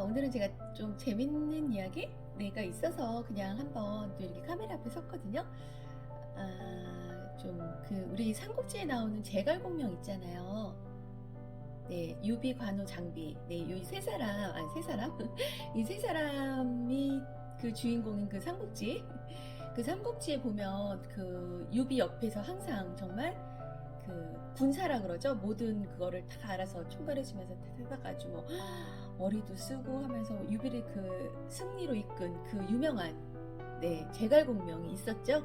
오늘은 제가 좀 재밌는 이야기가 있어서 그냥 한번 또 이렇게 카메라 앞에 섰거든요. 좀 우리 삼국지에 나오는 제갈공명 있잖아요. 네, 유비, 관우, 장비. 네, 이 세 사람, 아니 세 사람? 이 세 사람이 그 주인공인 그 삼국지. 그 삼국지에 보면 그 유비 옆에서 항상 정말 그 군사라 그러죠. 모든 그거를 다 알아서 총괄해주면서 해가지고 뭐 머리도 쓰고 하면서 유비를 그 승리로 이끈 그 유명한 제갈공명이 있었죠.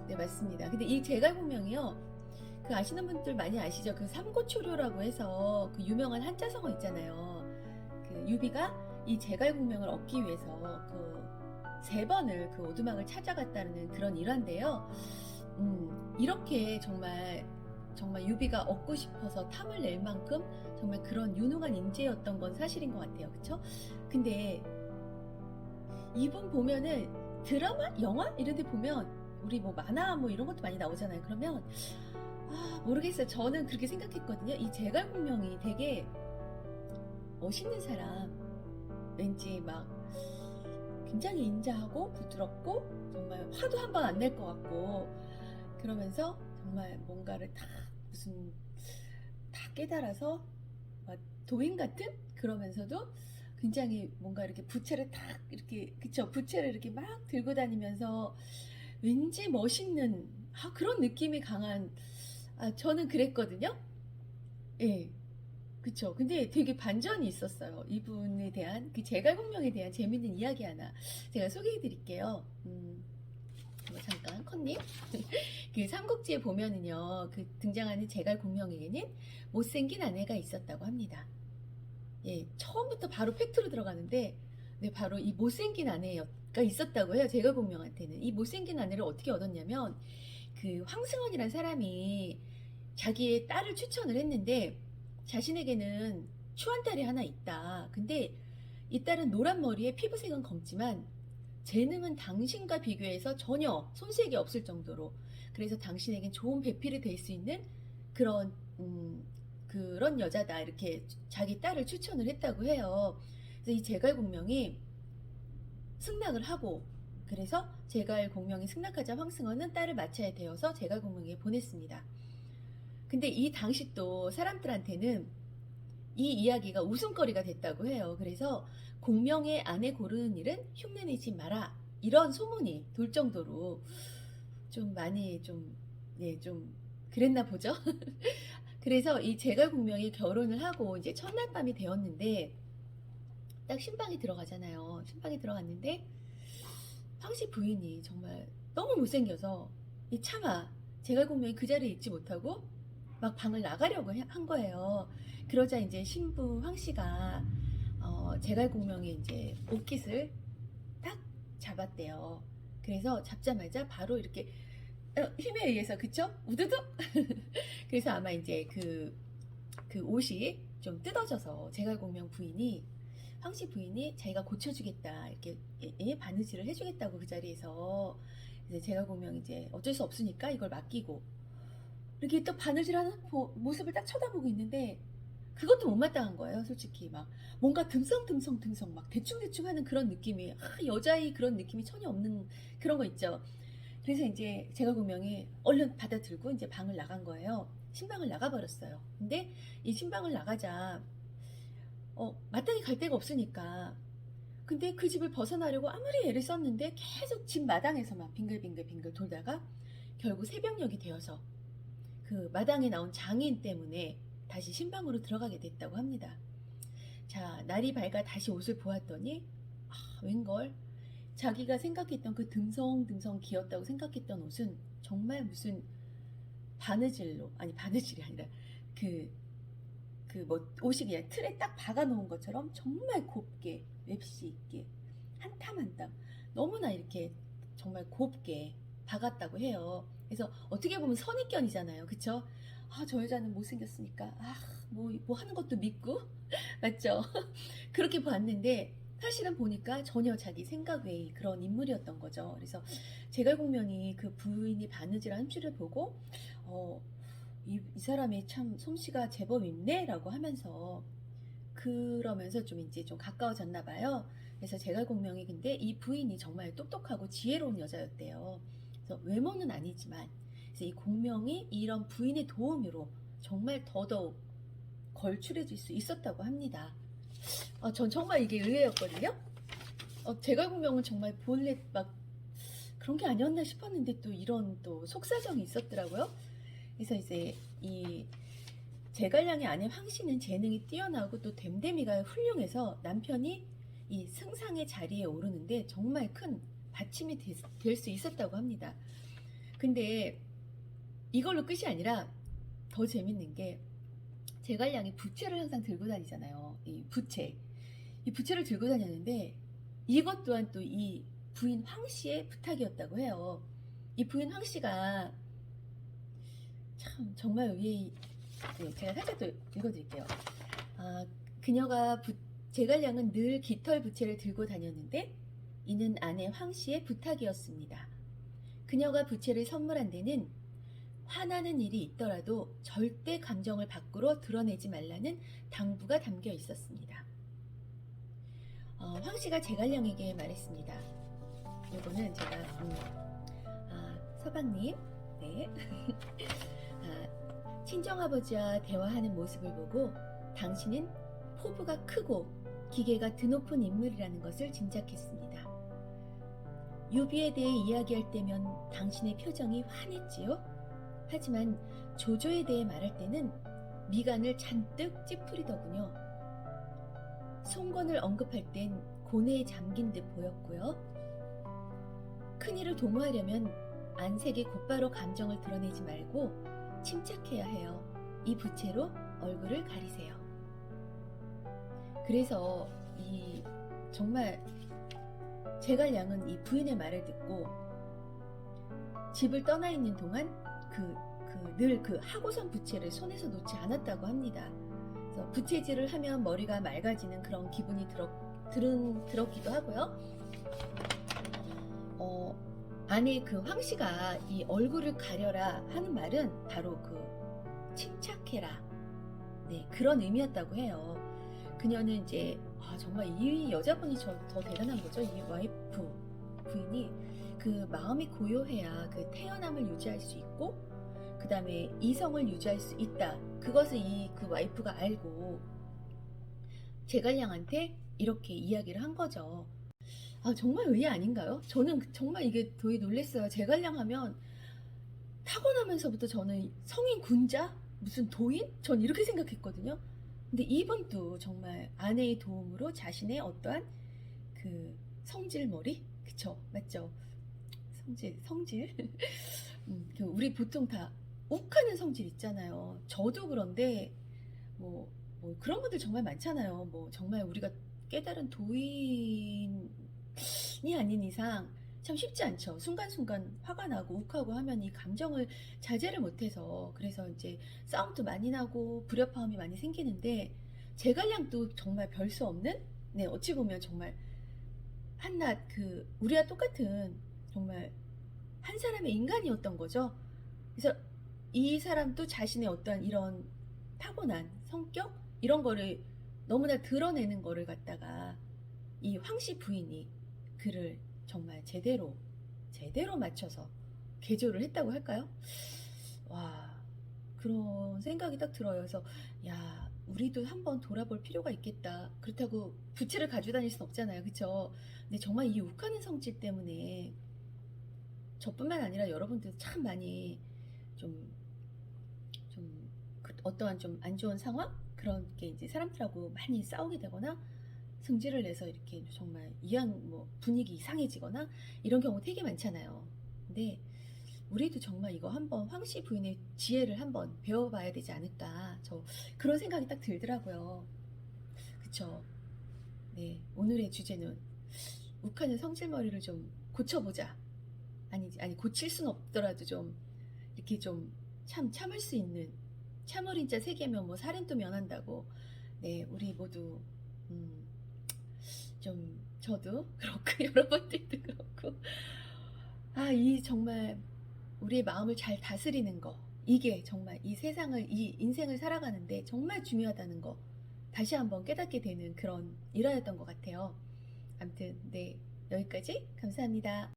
네, 맞습니다. 근데 이 제갈공명이요. 그 아시는 분들 많이 아시죠? 그 삼고초려라고 해서 그 유명한 한자성어 있잖아요. 그 유비가 이 제갈공명을 얻기 위해서 그 3번을 그 오두막을 찾아갔다는 그런 일화인데요. 이렇게 정말 유비가 얻고 싶어서 탐을 낼 만큼 정말 그런 유능한 인재였던 건 사실인 것 같아요. 그쵸? 근데 이분 보면은 드라마, 영화 이런 데 보면 우리 뭐 만화 뭐 이런 것도 많이 나오잖아요. 그러면 모르겠어요. 저는 그렇게 생각했거든요. 이 제갈공명이 되게 멋있는 사람, 왠지 막 굉장히 인자하고 부드럽고 정말 화도 한 번 안 낼 것 같고, 그러면서 정말 뭔가를 무슨 다 깨달아서 막 도인 같은, 그러면서도 굉장히 뭔가 이렇게 부채를 탁 이렇게, 그쵸, 부채를 이렇게 막 들고 다니면서 왠지 멋있는 그런 느낌이 강한, 저는 그랬거든요. 예. 그쵸. 근데 되게 반전이 있었어요. 이분에 대한, 그 제갈공명에 대한 재밌는 이야기 하나 제가 소개해 드릴게요. 잠깐, 컷님. 그 삼국지에 보면은요, 그 등장하는 제갈공명에게는 못생긴 아내가 있었다고 합니다. 예, 처음부터 바로 팩트로 들어가는데, 네, 바로 이 못생긴 아내가 있었다고 해요, 제갈공명한테는. 이 못생긴 아내를 어떻게 얻었냐면, 그 황승원이라는 사람이 자기의 딸을 추천을 했는데, 자신에게는 추한 딸이 하나 있다. 근데 이 딸은 노란 머리에 피부색은 검지만 재능은 당신과 비교해서 전혀 손색이 없을 정도로, 그래서 당신에겐 좋은 배필이 될 수 있는 그런 그런 여자다, 이렇게 자기 딸을 추천을 했다고 해요. 그래서 이 제갈공명이 승낙을 하고, 그래서 제갈공명이 승낙하자 황승원은 딸을 맡아야 되어서 제갈공명에게 보냈습니다. 근데 이 당시 또 사람들한테는 이 이야기가 웃음거리가 됐다고 해요. 그래서 공명의 아내 고르는 일은 흉내내지 마라, 이런 소문이 돌 정도로 좀 많이 좀 그랬나 보죠. 그래서 이 제갈공명이 결혼을 하고 이제 첫날 밤이 되었는데, 딱 신방에 들어가잖아요. 신방에 들어갔는데 황씨 부인이 정말 너무 못생겨서 이 차마 제갈공명이 그 자리에 있지 못하고 막 방을 나가려고 한 거예요. 그러자 이제 신부 황씨가 제갈공명의 이제 옷깃을 딱 잡았대요. 그래서 잡자마자 바로 이렇게 힘에 의해서, 그쵸? 우두둑. 그래서 아마 이제 그 옷이 좀 뜯어져서 제갈공명 부인이, 황씨 부인이 자기가 고쳐주겠다, 이렇게 바느질을 해주겠다고 그 자리에서, 이제 제갈공명이 이제 어쩔 수 없으니까 이걸 맡기고 이렇게 또 바느질하는 모습을 딱 쳐다보고 있는데, 그것도 못마땅한 거예요. 솔직히 막 뭔가 듬성듬성 막 대충대충 하는 그런 느낌이, 여자의 그런 느낌이 전혀 없는 그런 거 있죠. 그래서 이제 제갈공명이 얼른 받아들고 이제 방을 나간 거예요. 신방을 나가버렸어요. 근데 이 신방을 나가자 마땅히 갈 데가 없으니까, 근데 그 집을 벗어나려고 아무리 애를 썼는데 계속 집 마당에서만 빙글빙글 돌다가 결국 새벽녘이 되어서 그 마당에 나온 장인 때문에 다시 신방으로 들어가게 됐다고 합니다. 자, 날이 밝아 다시 옷을 보았더니 웬걸 자기가 생각했던 그 듬성듬성 기었다고 생각했던 옷은 정말 무슨 바느질로, 아니 바느질이 아니라 뭐 옷이 그냥 틀에 딱 박아 놓은 것처럼 정말 곱게 맵시 있게 한 땀 한 땀 너무나 이렇게 정말 곱게 박았다고 해요. 그래서 어떻게 보면 선입견이잖아요. 그쵸? 저 여자는 못생겼으니까 뭐 하는 것도 믿고 맞죠? 그렇게 봤는데 사실은 보니까 전혀 자기 생각 외의 그런 인물이었던 거죠. 그래서 제갈공명이 그 부인이 바느질한 흠씨를 보고 이 사람이 참 솜씨가 제법 있네 라고 하면서 그러면서 좀 이제 좀 가까워졌나 봐요. 그래서 제갈공명이 근데 이 부인이 정말 똑똑하고 지혜로운 여자였대요. 그래서 외모는 아니지만 그래서 이 공명이 이런 부인의 도움으로 정말 더더욱 걸출해질 수 있었다고 합니다. 전 정말 이게 의외였거든요. 제갈공명은 정말 본래 막 그런 게 아니었나 싶었는데 또 이런 또 속사정이 있었더라고요. 그래서 이제 이 제갈량의 아내 황씨는 재능이 뛰어나고 또 됨됨이가 훌륭해서 남편이 이 승상의 자리에 오르는데 정말 큰 받침이 될 수 있었다고 합니다. 근데 이걸로 끝이 아니라 더 재밌는 게 제갈량이 부채를 항상 들고 다니잖아요. 이 부채를 들고 다녔는데 이것 또한 또 이 부인 황씨의 부탁이었다고 해요. 이 부인 황씨가 참 정말 제가 살짝 또 읽어드릴게요. 그녀가 제갈량은 늘 깃털 부채를 들고 다녔는데 이는 아내 황씨의 부탁이었습니다. 그녀가 부채를 선물한 데는 화나는 일이 있더라도 절대 감정을 밖으로 드러내지 말라는 당부가 담겨 있었습니다. 황씨가 제갈량에게 말했습니다. 이거는 제가 서방님, 네. 친정아버지와 대화하는 모습을 보고 당신은 포부가 크고 기계가 드높은 인물이라는 것을 짐작했습니다. 유비에 대해 이야기할 때면 당신의 표정이 환했지요? 하지만 조조에 대해 말할 때는 미간을 잔뜩 찌푸리더군요. 송건을 언급할 땐 고뇌에 잠긴 듯 보였고요. 큰일을 도모하려면 안색에 곧바로 감정을 드러내지 말고 침착해야 해요. 이 부채로 얼굴을 가리세요. 그래서 정말 제갈량은 이 부인의 말을 듣고 집을 떠나 있는 동안 늘 그 하고선 부채를 손에서 놓지 않았다고 합니다. 그래서 부채질을 하면 머리가 맑아지는 그런 기분이 들었기도 하고요. 아내 그 황씨가 이 얼굴을 가려라 하는 말은 바로 그 침착해라, 네, 그런 의미였다고 해요. 그녀는 이제 정말 이 여자분이 더 대단한 거죠. 이 부인이 그 마음이 고요해야 그 태어남을 유지할 수 있고 그 다음에 이성을 유지할 수 있다. 그것을 그 와이프가 알고 제갈량한테 이렇게 이야기를 한 거죠. 정말 의외 아닌가요? 저는 정말 이게 되게 놀랐어요. 제갈량 하면 타고나면서부터 저는 성인 군자? 무슨 도인? 전 이렇게 생각했거든요. 근데 이분도 정말 아내의 도움으로 자신의 어떠한 그 성질머리? 그쵸? 맞죠? 성질? 우리 보통 다 욱하는 성질 있잖아요. 저도 그런데 뭐 그런 분들 정말 많잖아요. 정말 우리가 깨달은 도인이 아닌 이상 참 쉽지 않죠. 순간순간 화가 나고 욱하고 하면 이 감정을 자제를 못해서 그래서 이제 싸움도 많이 나고 불협화음이 많이 생기는데 제갈량도 정말 별 수 없는, 네, 어찌 보면 정말 한낱 우리와 똑같은 정말 한 사람의 인간이었던 거죠. 그래서 이 사람도 자신의 어떠한 이런 타고난 성격 이런 거를 너무나 드러내는 거를 갖다가 이 황씨 부인이 그를 정말 제대로 맞춰서 개조를 했다고 할까요? 와, 그런 생각이 딱 들어요. 그래서 야, 우리도 한번 돌아볼 필요가 있겠다. 그렇다고 부채를 가지고 다닐 순 없잖아요. 그쵸? 근데 정말 이 욱하는 성질 때문에 저뿐만 아니라 여러분들도 참 많이 어떠한 좀 안 좋은 상황? 그런 게 이제 사람들하고 많이 싸우게 되거나 승질을 내서 이렇게 정말 분위기 이상해지거나 이런 경우 되게 많잖아요. 근데 우리도 정말 이거 한번 황씨 부인의 지혜를 한번 배워봐야 되지 않을까. 저 그런 생각이 딱 들더라고요. 그쵸? 네, 오늘의 주제는 욱하는 성질머리를 좀 고쳐보자. 아니 고칠 순 없더라도 좀 이렇게 좀 참을 수 있는, 참을인 자 3개면 살인도 면한다고. 네, 우리 모두 좀 저도 그렇고 여러분들도 그렇고 이 정말 우리의 마음을 잘 다스리는 거, 이게 정말 이 세상을 이 인생을 살아가는데 정말 중요하다는 거 다시 한번 깨닫게 되는 그런 일화였던 것 같아요. 아무튼 네, 여기까지 감사합니다.